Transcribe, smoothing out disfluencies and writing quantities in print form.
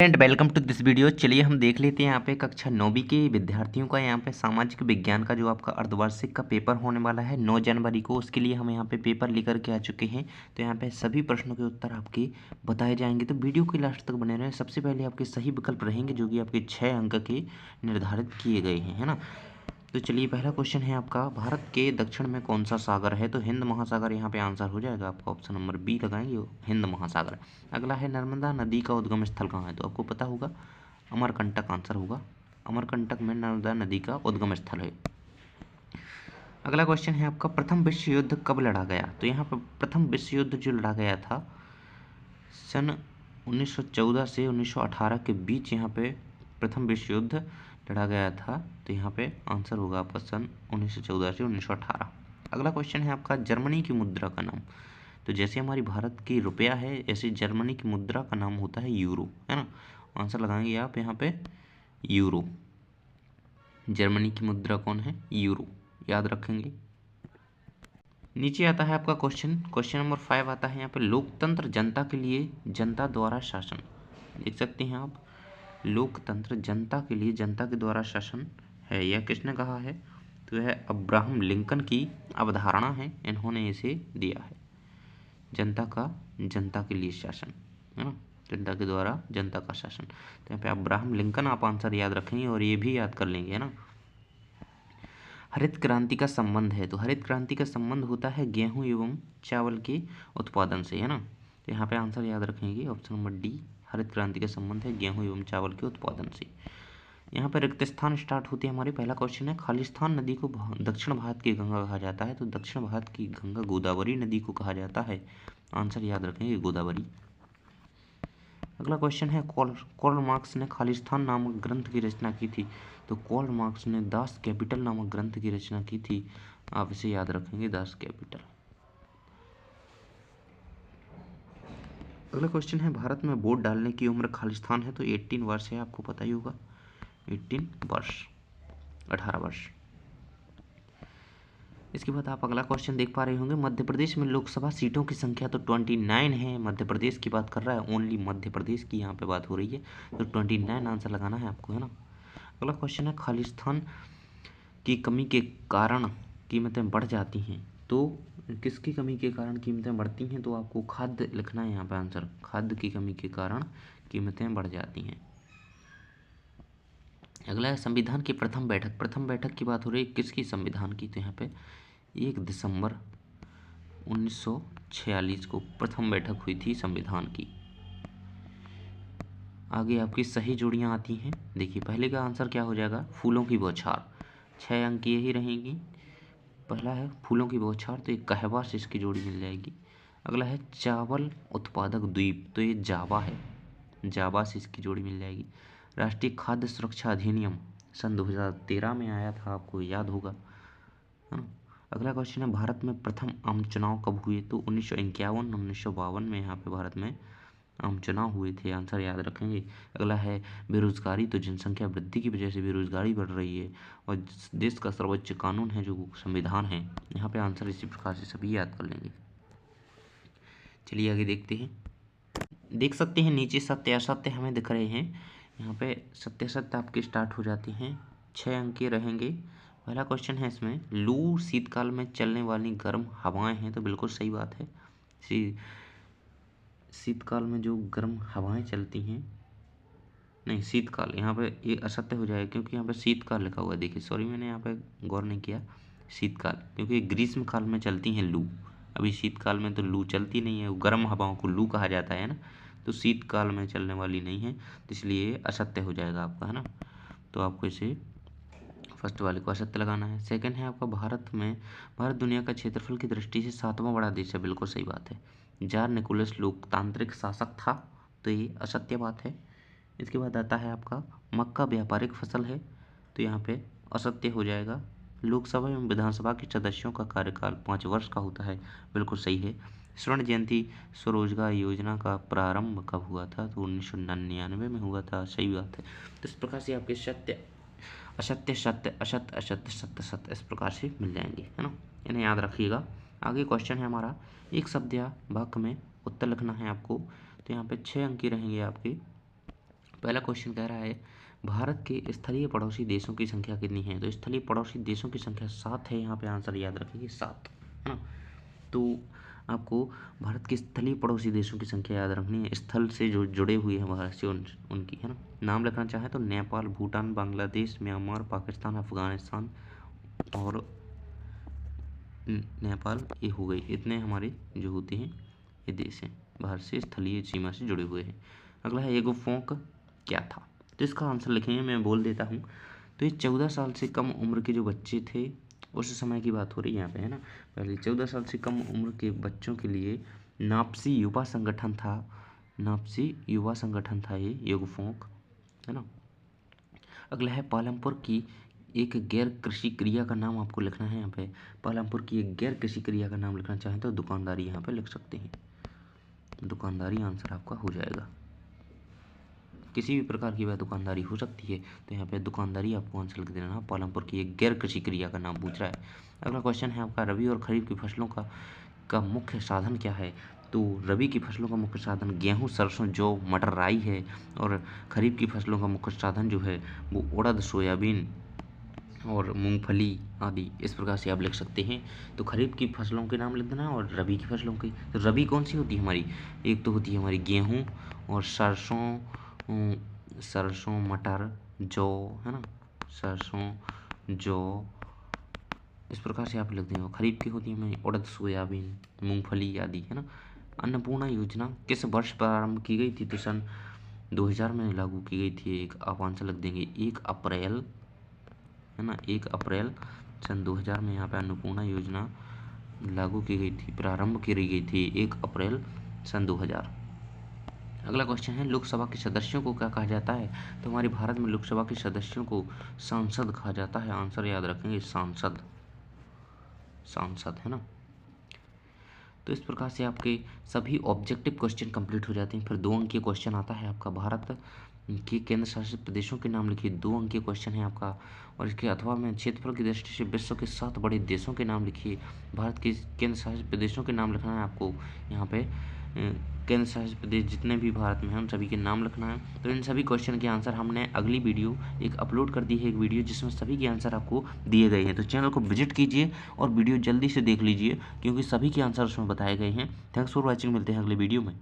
And welcome to this video. चलिए हम देख लेते हैं यहाँ पे कक्षा 9वीं के विद्यार्थियों का यहाँ पे सामाजिक विज्ञान का जो आपका अर्धवार्षिक का पेपर होने वाला है 9 जनवरी को। उसके लिए हम यहाँ पे पेपर लेकर के आ चुके हैं। तो यहाँ पे सभी प्रश्नों के उत्तर आपके बताए जाएंगे, तो वीडियो के लास्ट तक बने रहें। सबसे पहले आपके सही विकल्प रहेंगे जो कि आपके 6 अंक के निर्धारित किए गए हैं, है ना। तो चलिए पहला क्वेश्चन है आपका, भारत के दक्षिण में कौन सा सागर है? तो हिंद महासागर यहाँ पे आंसर हो जाएगा आपका, ऑप्शन नंबर बी लगाएंगे, हिंद महासागर। अगला है नर्मदा नदी का उद्गम स्थल कहाँ है? तो आपको पता होगा अमरकंटक आंसर होगा। अमरकंटक में नर्मदा नदी का उद्गम स्थल है। अगला क्वेश्चन है आपका, प्रथम विश्व युद्ध कब लड़ा गया? तो यहाँ पर प्रथम विश्व युद्ध जो लड़ा गया था सन 1914 से 1918 के बीच यहाँ पे प्रथम विश्व युद्ध लड़ा गया था। तो यहाँ पे आंसर होगा आपका सन 1914 से 1918। अगला क्वेश्चन है आपका, जर्मनी की मुद्रा का नाम? तो जैसे हमारी भारत की रुपया है, ऐसे जर्मनी की मुद्रा का नाम होता है यूरो, है ना। आंसर लगाएंगे आप यहाँ पे यूरो। जर्मनी की मुद्रा कौन है? यूरो, याद रखेंगे। नीचे आता है आपका क्वेश्चन नंबर 5 आता है यहाँ पे, लोकतंत्र जनता के लिए जनता द्वारा शासन। देख सकते हैं आप, लोकतंत्र जनता के लिए जनता के द्वारा शासन है, यह किसने कहा है? तो यह अब्राहम लिंकन की अवधारणा है, इन्होंने इसे दिया है। जनता का जनता के लिए शासन, है ना, जनता के द्वारा जनता का शासन। तो यहाँ पे अब्राहम लिंकन आप आंसर याद रखेंगे और ये भी याद कर लेंगे, है ना। हरित क्रांति का संबंध है? तो हरित क्रांति का संबंध होता है गेहूं एवं चावल के उत्पादन से, है ना। तो यहाँ पे आंसर याद रखेंगे, ऑप्शन नंबर डी, हरित क्रांति का संबंध है गेहूं एवं चावल के उत्पादन से। यहाँ पर रिक्त स्थान स्टार्ट होते हैं हमारे। पहला क्वेश्चन है, खालिस्तान नदी को दक्षिण भारत की गंगा कहा जाता है? तो दक्षिण भारत की गंगा गोदावरी नदी को कहा जाता है। आंसर याद रखेंगे गोदावरी। अगला क्वेश्चन है, कार्ल मार्क्स ने खालिस्तान नामक ग्रंथ की रचना की थी? तो कार्ल मार्क्स ने दास कैपिटल नामक ग्रंथ की रचना की थी, आप इसे याद रखेंगे, दास कैपिटल। अगला क्वेश्चन है, भारत में वोट डालने की उम्र खालिस्तान है? तो 18 वर्ष है, आपको पता ही होगा, 18 वर्ष, 18 वर्ष। इसके बाद आप अगला क्वेश्चन देख पा रहे होंगे, मध्य प्रदेश में लोकसभा सीटों की संख्या तो 29 है। मध्य प्रदेश की बात कर रहा है, ओनली मध्य प्रदेश की यहाँ पे बात हो रही है। तो 29 आंसर लगाना है आपको, है ना। अगला क्वेश्चन है, खालिस्तान की कमी के कारण कीमतें बढ़ जाती हैं? तो किसकी कमी के कारण कीमतें बढ़ती हैं? तो आपको खाद्य लिखना है यहाँ पे आंसर, खाद्य की कमी के कारण कीमतें बढ़ जाती हैं। अगला है, संविधान की प्रथम बैठक? प्रथम बैठक की बात हो रही है, किसकी संविधान की? तो यहाँ पे 1 दिसंबर 1946 को प्रथम बैठक हुई थी संविधान की। आगे आपकी सही जोड़ियां आती हैं। देखिए पहले का आंसर क्या हो जाएगा, फूलों की बौछार, 6 अंक की यही रहेंगी। पहला है फूलों की बौछार, तो एक कहवा से इसकी जोड़ी मिल जाएगी। अगला है चावल उत्पादक द्वीप, तो ये जावा है, जावा से इसकी जोड़ी मिल जाएगी। राष्ट्रीय खाद्य सुरक्षा अधिनियम सन 2013 में आया था, आपको याद होगा, है ना। अगला क्वेश्चन है, भारत में प्रथम आम चुनाव कब हुए? तो 1951 1952 में यहाँ पे भारत में आम चुनाव हुए थे, आंसर याद रखेंगे। अगला है बेरोजगारी, तो जनसंख्या वृद्धि की वजह से बेरोजगारी बढ़ रही है और देश का सर्वोच्च कानून है जो संविधान है। यहाँ पे आंसर इसी प्रकार से सभी याद कर लेंगे। चलिए आगे देखते हैं। देख सकते हैं नीचे सत्य असत्य हमें दिख रहे हैं। यहाँ पे सत्य असत्य आपके स्टार्ट हो जाते हैं, 6 अंक के रहेंगे। पहला क्वेश्चन है इसमें, लू शीतकाल में चलने वाली गर्म हवाएं हैं? तो बिल्कुल सही बात है, शीतकाल में जो गर्म हवाएं चलती हैं, नहीं शीतकाल, यहाँ पे ये असत्य हो जाएगा क्योंकि यहाँ पे शीतकाल लिखा हुआ है। देखिए सॉरी, मैंने यहाँ पे गौर नहीं किया, शीतकाल, क्योंकि ग्रीष्म काल में चलती हैं लू, अभी शीतकाल में तो लू चलती नहीं है, गर्म हवाओं को लू कहा जाता है ना, तो शीतकाल में चलने वाली नहीं है, तो इसलिए असत्य हो जाएगा आपका, है ना। तो आपको इसे फर्स्ट वाले को असत्य लगाना है। सेकंड है आपका, भारत दुनिया का क्षेत्रफल की दृष्टि से 7वां बड़ा देश है, बिल्कुल सही बात है। जार निकोलस लोकतांत्रिक शासक था, तो ये असत्य बात है। इसके बाद आता है आपका, मक्का व्यापारिक फसल है, तो यहाँ पे असत्य हो जाएगा। लोकसभा एवं विधानसभा के सदस्यों का कार्यकाल 5 वर्ष का होता है, बिल्कुल सही है। स्वर्ण जयंती स्वरोजगार योजना का प्रारंभ कब हुआ था? तो 1999 में हुआ था, सही बात है। तो इस प्रकार से आपके सत्य असत्य सत्य असत्य असत्य सत्य सत्य इस प्रकार से मिल जाएंगे, है ना, इन्हें याद रखिएगा। आगे क्वेश्चन है हमारा, एक शब्द या वाक्य में उत्तर लिखना है आपको। तो यहाँ पे 6 अंक की रहेंगे आपके। पहला क्वेश्चन कह रहा है भारत के स्थलीय पड़ोसी देशों की संख्या कितनी है। तो स्थलीय पड़ोसी देशों की संख्या 7 है। यहाँ पे आंसर याद रखेंगे 7, है ना। तो आपको भारत के स्थलीय पड़ोसी देशों की संख्या याद रखनी है, स्थल से जो जुड़े हुए हैं भारत से उनकी, है ना। नाम लिखना चाहे तो नेपाल, भूटान, बांग्लादेश, म्यांमार, पाकिस्तान, अफगानिस्तान और नेपाल, ये हो गई। इतने हमारे जो होते हैं ये देश हैं भारत से स्थलीय सीमा से जुड़े हुए हैं। अगला है एगोफोंक क्या था। तो इसका आंसर लिखेंगे, मैं बोल देता हूँ। तो ये 14 साल से कम उम्र के जो बच्चे थे उस समय की बात हो रही है यहाँ पे, है ना। पहले 14 साल से कम उम्र के बच्चों के लिए नापसी युवा संगठन था, नापसी युवा संगठन था ये एगोफोंक, है ना। अगला है पालमपुर की एक गैर कृषि क्रिया का नाम आपको लिखना है यहाँ पे। पालमपुर की एक गैर कृषि क्रिया का नाम लिखना चाहें तो दुकानदारी यहाँ पे लिख सकते हैं। दुकानदारी आंसर आपका हो जाएगा। किसी भी प्रकार की वह दुकानदारी हो सकती है, तो यहाँ पे दुकानदारी आपको आंसर लिख देना। पालमपुर की एक गैर कृषि क्रिया का नाम पूछ रहा है। अगला क्वेश्चन है आपका रबी और खरीफ की फसलों का मुख्य साधन क्या है। तो रबी की फसलों का मुख्य साधन गेहूँ, सरसों, जौ, मटर, राई है। और खरीफ की फसलों का मुख्य साधन जो है वो उड़द, सोयाबीन और मूंगफली आदि। इस प्रकार से आप लिख सकते हैं। तो खरीफ की फसलों के नाम लिख देना और रबी की फसलों की। तो रबी कौन सी होती है हमारी, एक तो होती है हमारी गेहूँ और सरसों, मटर, जौ, है ना, सरसों, जौ, इस प्रकार से आप लिख देंगे। खरीफ की होती है हमारी उड़द, सोयाबीन, मूंगफली आदि, है ना। अन्नपूर्णा योजना किस वर्ष प्रारंभ की गई थी। तो सन 2000 में लागू की गई थी। एक आप आंसर लिख देंगे 1 अप्रैल, है ना, 1 अप्रैल सन 2000 में यहाँ पे अन्नपूर्णा योजना लागू की गई थी, प्रारंभ की गई थी 1 अप्रैल सन 2000। अगला क्वेश्चन है लोकसभा के सदस्यों को क्या कहा जाता है। तो हमारे भारत में लोकसभा के सदस्यों को सांसद कहा जाता है। आंसर याद रखेंगे सांसद, सांसद, है ना। तो इस प्रकार से आपके सभी ऑब्जेक्टिव क्वेश्चन कंप्लीट हो जाते हैं। फिर 2 अंकीय क्वेश्चन आता है आपका भारत के केंद्र शासित प्रदेशों के नाम लिखिए। 2 अंकीय क्वेश्चन है आपका। और इसके अथवा में क्षेत्रफल की दृष्टि से विश्व के 7 बड़े देशों के नाम लिखिए। भारत के केंद्र शासित प्रदेशों के नाम लिखना है आपको यहाँ पे। केंद्र शासित प्रदेश जितने भी भारत में हैं उन सभी के नाम लिखना है। तो इन सभी क्वेश्चन के आंसर हमने अगली वीडियो एक अपलोड कर दी है, एक वीडियो जिसमें सभी के आंसर आपको दिए गए हैं। तो चैनल को विजिट कीजिए और वीडियो जल्दी से देख लीजिए क्योंकि सभी के आंसर उसमें बताए गए हैं। थैंक्स फॉर वॉचिंग, मिलते हैं अगले वीडियो में।